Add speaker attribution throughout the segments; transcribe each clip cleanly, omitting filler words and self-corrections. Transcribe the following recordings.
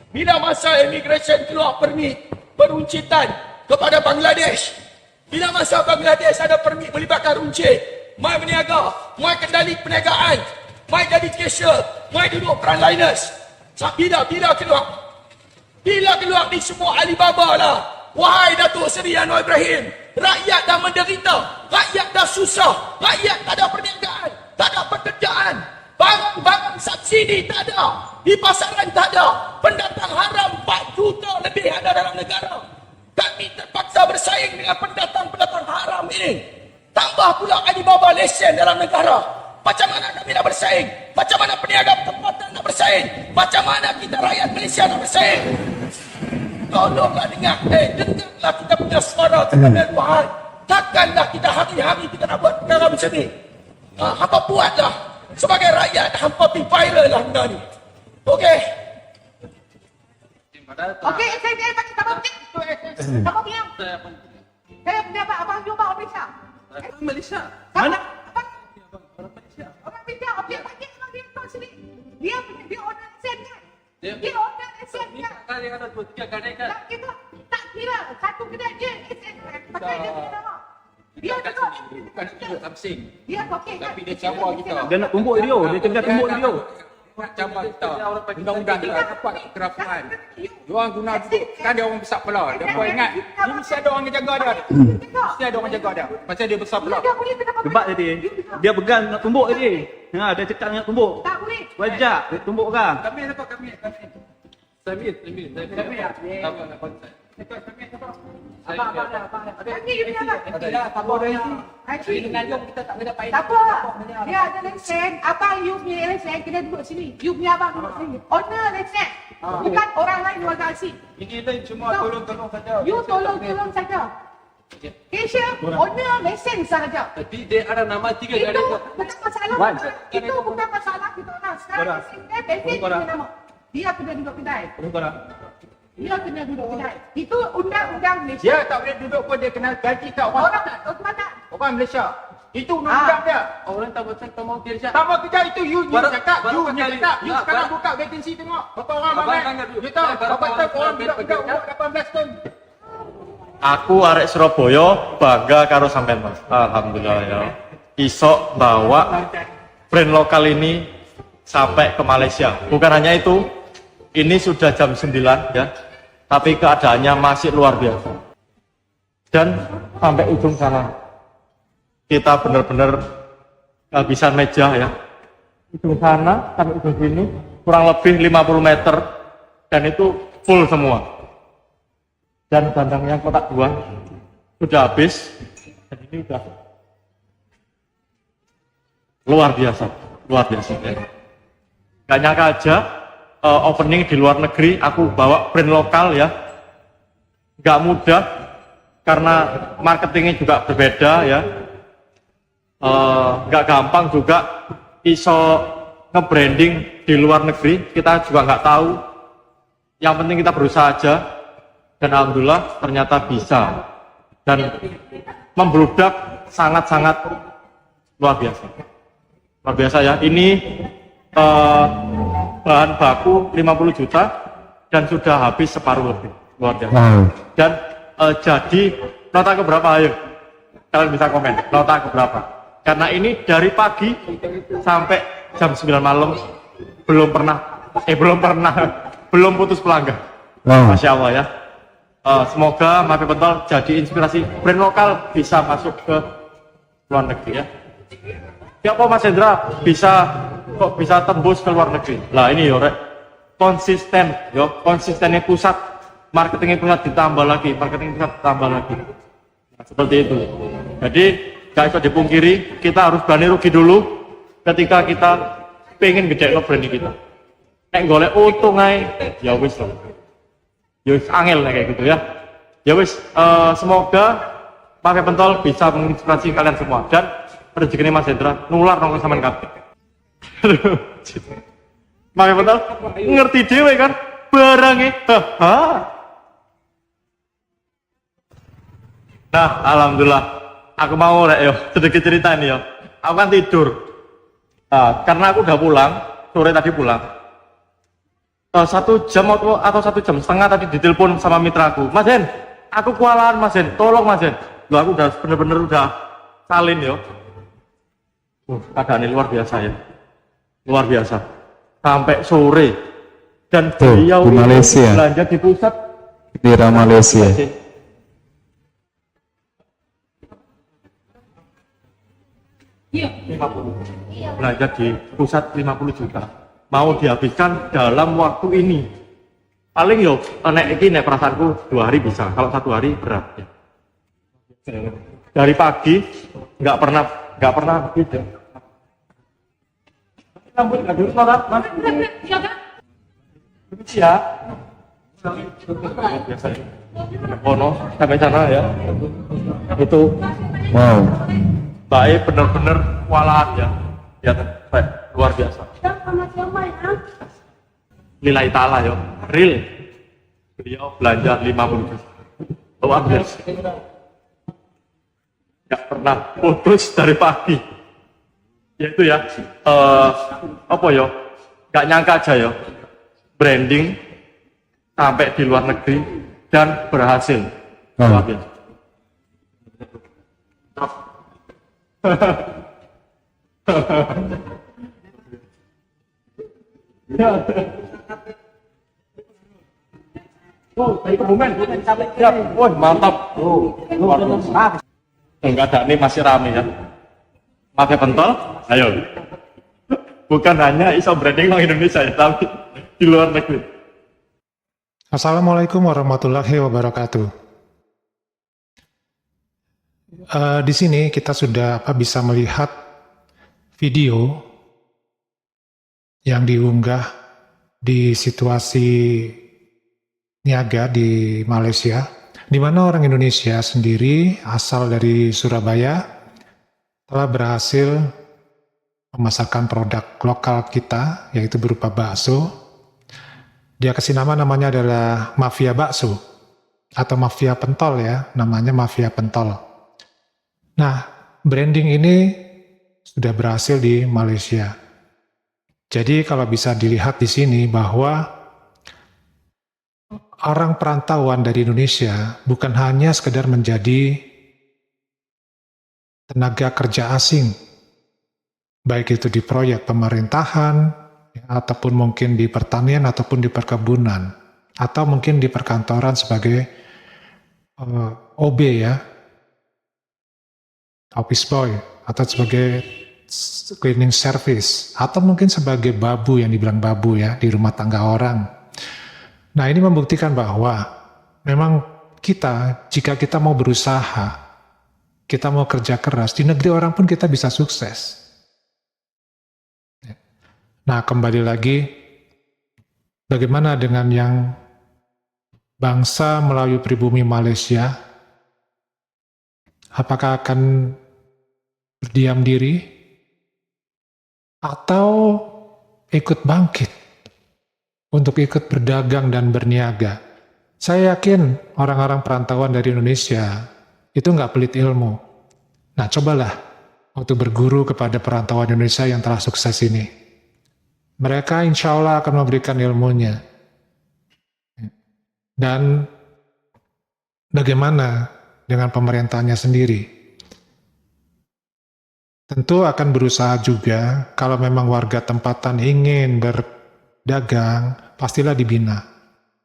Speaker 1: Bila masa immigration keluar permit peruncitan kepada Bangladesh, bila masa Bangladesh ada permit melibatkan runcit, mai berniaga, mai kendali perniagaan, mai jadi cashier, mai duduk frontliners. Bila keluar? Bila keluar ni semua Alibaba lah. Wahai Datuk Seri Anwar Ibrahim, rakyat dah menderita, rakyat dah susah, rakyat tak ada perniagaan, tak ada pekerjaan, barang-barang subsidi tak ada, di pasaran tak ada, pendatang haram 4 juta lebih ada dalam negara. Kami terpaksa bersaing dengan pendatang-pendatang haram ini. Tambah pula Alibaba lesen dalam negara. Macam mana kami nak bersaing? Macam mana peniaga tempatan nak bersaing? Macam mana kita rakyat Malaysia nak bersaing? Tolonglah dengarlah kita punya suara kepada Tuhan. Takkanlah kita hari-hari kita nak buat perkara macam ni. Hampa buatlah. Sebagai rakyat, hampa pergi viral lah benda ni. Okey?
Speaker 2: Okey, saya dia bagi kamu cik. Kamu diam. Saya punya abang jumpa orang Malaysia.
Speaker 3: Malaysia.
Speaker 2: Mana?
Speaker 3: Orang Malaysia.
Speaker 2: Orang Malaysia. Okey, bagi orang dia tu sini. Dia order lesen kan? Dia order lesen kan?
Speaker 3: Kali ada 2-3 kedai kan?
Speaker 2: Tak kira. Satu kedai je lesen kan? Pakai dia punya nama. Dia duduk.
Speaker 3: Bukan kita samsing.
Speaker 2: Dia okey kan?
Speaker 3: Tapi dia cabar kita.
Speaker 4: Dia nak tumbuk dia. Dia tengah tumbuk dia.
Speaker 3: Nak cabar kita. Undang-undang kita dapat kerapahan. Diorang guna duduk. Kan dia orang besar pula. Dia pun ingat. Ni mesti ada orang yang jaga dia. Mesti ada orang jaga dia. Pasal dia besar pula.
Speaker 4: Sebab tadi dia pegang nak tumbuk tadi. Dia cakap nak tumbuk.
Speaker 2: Tak boleh.
Speaker 4: Wajak dia tumbuk kan.
Speaker 3: Kami dapat kami. Samir.
Speaker 2: Abang ni dia punya abang.
Speaker 3: Tak
Speaker 2: apa. Dia ada lesen. Abang you punya lesen kena duduk sini. You punya abang duduk sini. Owner lesen. Bukan orang lain warga asing.
Speaker 3: Ini lain cuma tolong-tolong saja.
Speaker 2: You tolong saja. Kesha, owner lesen saja.
Speaker 3: Tapi dia ada nama 3
Speaker 2: Itu
Speaker 3: kedai.
Speaker 2: bukan masalah. Itu bukan masalah kita nak. Sekarang lesen dia basic punya nama. Dia kena duduk kedai. Dia kena duduk kedai. Itu undang-undang Malaysia.
Speaker 3: Dia tak boleh duduk pun dia kena gaji kat orang
Speaker 2: Mana?
Speaker 3: orang Malaysia. Itu undang-undang dia. Orang tak betul tak mau kerja. Tak mau kerja itu you cakap. You cakap. You sekarang buka vacancy tengok. Berapa orang ramai. You tahu berapa tahun orang budak-budak umur 18 tahun.
Speaker 5: Aku arek Surabaya bangga karo sampean Mas. Alhamdulillah ya. Iso bawa brand lokal ini sampai ke Malaysia. Bukan hanya itu, ini sudah jam 9 ya. Tapi keadaannya masih luar biasa. Dan sampai ujung sana kita benar-benar kehabisan meja ya. Ujung sana sampai ujung sini kurang lebih 50 meter dan itu full semua. Dan bandang yang kotak 2 sudah habis dan ini sudah luar biasa ya. Gak nyangka aja opening di luar negeri aku bawa brand lokal ya, gak mudah karena marketingnya juga berbeda ya, gak gampang juga iso nge-branding di luar negeri, kita juga gak tahu, yang penting kita berusaha aja. Dan alhamdulillah ternyata bisa dan membludak sangat-sangat luar biasa ya. Ini bahan baku 50 juta dan sudah habis separuh lebih, luar biasa. Dan jadi nota keberapa, ayo kalian bisa komen nota keberapa, karena ini dari pagi sampai jam 9 malam belum putus pelanggan. Masya Allah ya. Semoga Mape Pentol jadi inspirasi brand lokal bisa masuk ke luar negeri ya. Siapa Mas Hendra kok bisa tembus ke luar negeri? Lah ini yo rek, konsistennya pusat, marketingnya pusat ditambah lagi, Nah, seperti itu. Jadi gak bisa dipungkiri, kita harus berani rugi dulu ketika kita pengen gede lo branding kita. Nek golek untung ae, ya wis lah. Ya wis angel kayak gitu ya. Ya wis, semoga Mape Pentol bisa menginspirasi kalian semua dan rezeki Mas Hendra nular nongkrong sampean kabeh. Mape Pentol ngerti dhewe kan barangnya. Nah, alhamdulillah. Aku mau rek yo sedikit cerita nih yo. Aku kan tidur. Karena aku udah pulang, sore tadi pulang. 1 jam atau 1,5 jam tadi ditelepon sama mitraku, Mas Hen, aku kewalahan Mas Hen, tolong Mas Hen. Loh, aku udah bener-bener udah salin yo. Keadaannya luar biasa ya, luar biasa. Sampai sore dan beliau
Speaker 6: di Malaysia.
Speaker 5: belanja di pusat
Speaker 6: Di Malaysia.
Speaker 5: Belanja di pusat 50 juta mau dihabiskan dalam waktu ini. Paling yo nek perasaanku 2 hari bisa, kalau 1 hari berat ya. Dari pagi nggak pernah gitu. Rambut nggak dulu Mas. Iya. Biasanya. Kono sampai sana ya. Itu
Speaker 6: Wow.
Speaker 5: baik bener-bener kewalahan ya. Ya luar biasa. Nilai ta'ala ya, real. Beliau belanja 50 juta. Luar biasa. Gak pernah putus dari pagi. Yaitu ya, apa ya, gak nyangka aja ya, branding sampai di luar negeri dan berhasil. Luar biasa. Siap. Wah, mantap. Luar biasa. Enggak ada, ini masih rame ya. Pakai pentol, ayo. Bukan hanya iso branding orang Indonesia ya, tapi di luar negeri.
Speaker 7: Assalamualaikum warahmatullahi wabarakatuh. Di sini kita sudah bisa melihat video yang diunggah di situasi niaga di Malaysia, di mana orang Indonesia sendiri asal dari Surabaya telah berhasil memasarkan produk lokal kita, yaitu berupa bakso. Dia kasih namanya adalah Mafia Bakso atau Mafia Pentol ya, namanya Mafia Pentol. Nah, branding ini sudah berhasil di Malaysia. Jadi kalau bisa dilihat di sini bahwa orang perantauan dari Indonesia bukan hanya sekedar menjadi tenaga kerja asing, baik itu di proyek pemerintahan, ataupun mungkin di pertanian, ataupun di perkebunan, atau mungkin di perkantoran sebagai OB ya, office boy, atau sebagai cleaning service, atau mungkin sebagai babu yang dibilang babu ya, di rumah tangga orang. Nah, ini membuktikan bahwa memang kita, jika kita mau berusaha, kita mau kerja keras, di negeri orang pun kita bisa sukses. Nah, kembali lagi, bagaimana dengan yang bangsa Melayu pribumi Malaysia? Apakah akan berdiam diri? Atau ikut bangkit untuk ikut berdagang dan berniaga? Saya yakin orang-orang perantauan dari Indonesia itu nggak pelit ilmu. Nah, cobalah untuk berguru kepada perantauan Indonesia yang telah sukses ini. Mereka insya Allah akan memberikan ilmunya. Dan bagaimana dengan pemerintahnya sendiri? Tentu akan berusaha juga, kalau memang warga tempatan ingin berdagang, pastilah dibina.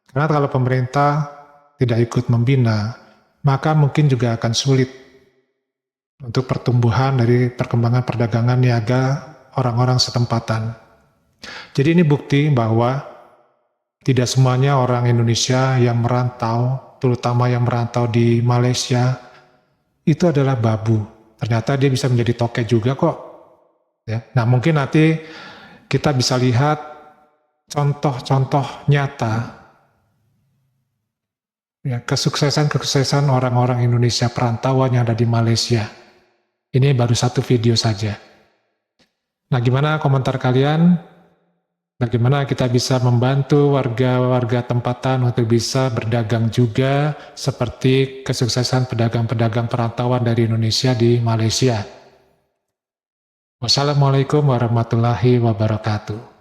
Speaker 7: Karena kalau pemerintah tidak ikut membina, maka mungkin juga akan sulit untuk pertumbuhan dari perkembangan perdagangan niaga orang-orang setempatan. Jadi ini bukti bahwa tidak semuanya orang Indonesia yang merantau, terutama yang merantau di Malaysia, itu adalah babu. Ternyata dia bisa menjadi toke juga kok. Ya. Nah, mungkin nanti kita bisa lihat contoh-contoh nyata ya, kesuksesan-kesuksesan orang-orang Indonesia perantauan yang ada di Malaysia. Ini baru satu video saja. Nah, gimana komentar kalian? Bagaimana kita bisa membantu warga-warga tempatan untuk bisa berdagang juga seperti kesuksesan pedagang-pedagang perantauan dari Indonesia di Malaysia. Wassalamualaikum warahmatullahi wabarakatuh.